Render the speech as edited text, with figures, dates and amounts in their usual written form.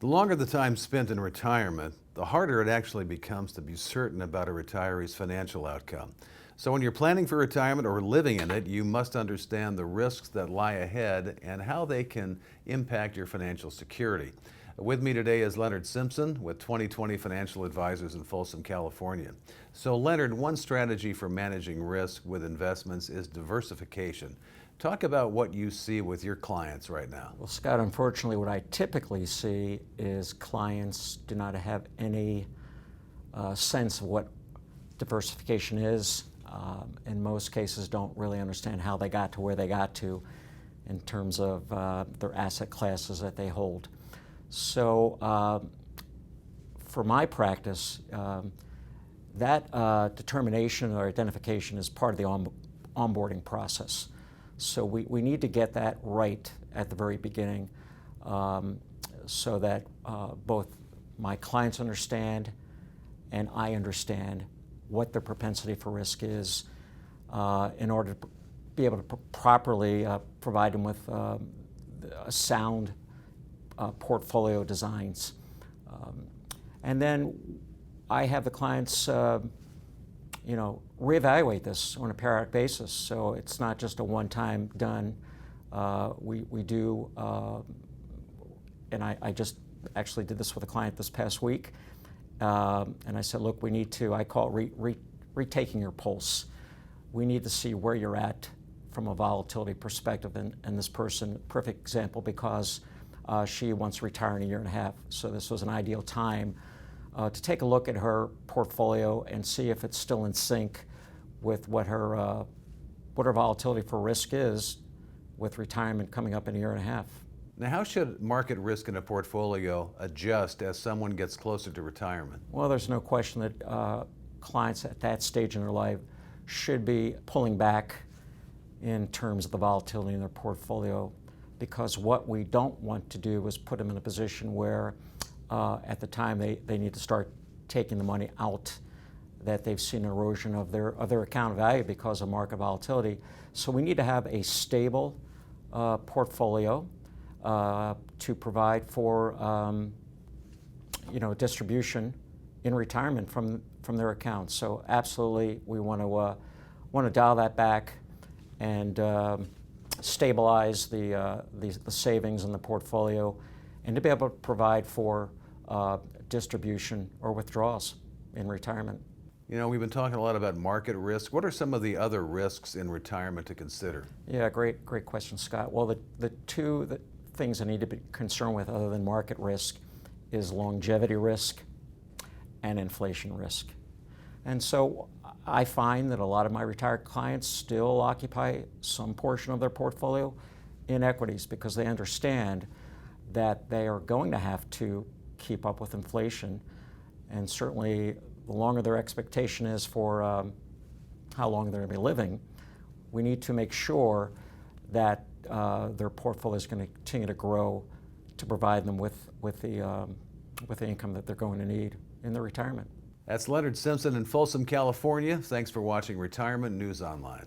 longer the time spent in retirement, the harder it actually becomes to be certain about a retiree's financial outcome. So when you're planning for retirement or living in it, you must understand the risks that lie ahead and how they can impact your financial security. With me today is Leonard Simpson with 2020 Financial Advisors in Folsom, California. So Leonard, one strategy for managing risk with investments is diversification. Talk about what you see with your clients right now. Well, Scott, unfortunately, what I typically see is clients do not have any sense of what diversification is. In most cases, don't really understand how they got to where they got to in terms of their asset classes that they hold. So for my practice, that determination or identification is part of the onboarding process. So we need to get that right at the very beginning so that both my clients understand and I understand what their propensity for risk is in order to be able to properly provide them with a sound portfolio designs. And then I have the clients reevaluate this on a periodic basis, so it's not just a one-time done. We do, and I just actually did this with a client this past week, and I said, look, we need to, I call it retaking your pulse. We need to see where you're at from a volatility perspective, and this person, perfect example, because she wants to retire in a year and a half, so this was an ideal time to take a look at her portfolio and see if it's still in sync with what her volatility for risk is with retirement coming up in a year and a half. Now, how should market risk in a portfolio adjust as someone gets closer to retirement? Well, there's no question that clients at that stage in their life should be pulling back in terms of the volatility in their portfolio, because what we don't want to do is put them in a position where at the time they need to start taking the money out, that they've seen erosion of their account value because of market volatility. So we need to have a stable portfolio to provide for distribution in retirement from their accounts. So absolutely, we want to dial that back and stabilize the savings in the portfolio, and to be able to provide for distribution or withdrawals in retirement. You know, we've been talking a lot about market risk. What are some of the other risks in retirement to consider? Yeah, great question, Scott. Well, the two things I need to be concerned with other than market risk is longevity risk and inflation risk. And so I find that a lot of my retired clients still occupy some portion of their portfolio in equities because they understand that they are going to have to keep up with inflation, and certainly the longer their expectation is for how long they're going to be living, we need to make sure that their portfolio is going to continue to grow to provide them with the income that they're going to need in their retirement. That's Leonard Simpson in Folsom, California. Thanks for watching Retirement News Online.